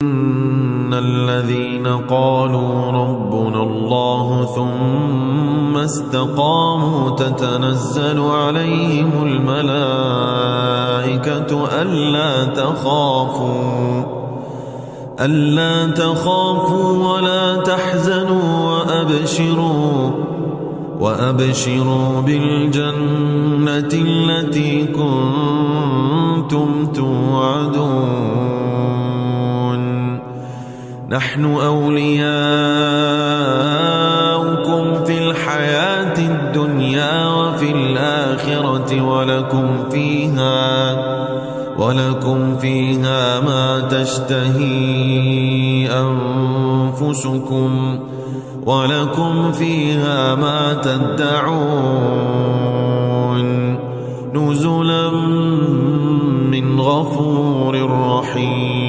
إن الذين قالوا ربنا الله ثم استقاموا تتنزل عليهم الملائكة ألا تخافوا ولا تحزنوا وأبشروا بالجنة التي كنتم توعدون نحن أولياؤكم في الحياة الدنيا وفي الآخرة ولكم فيها ما تشتهي أنفسكم ولكم فيها ما تدعون نزلا من غفور رحيم.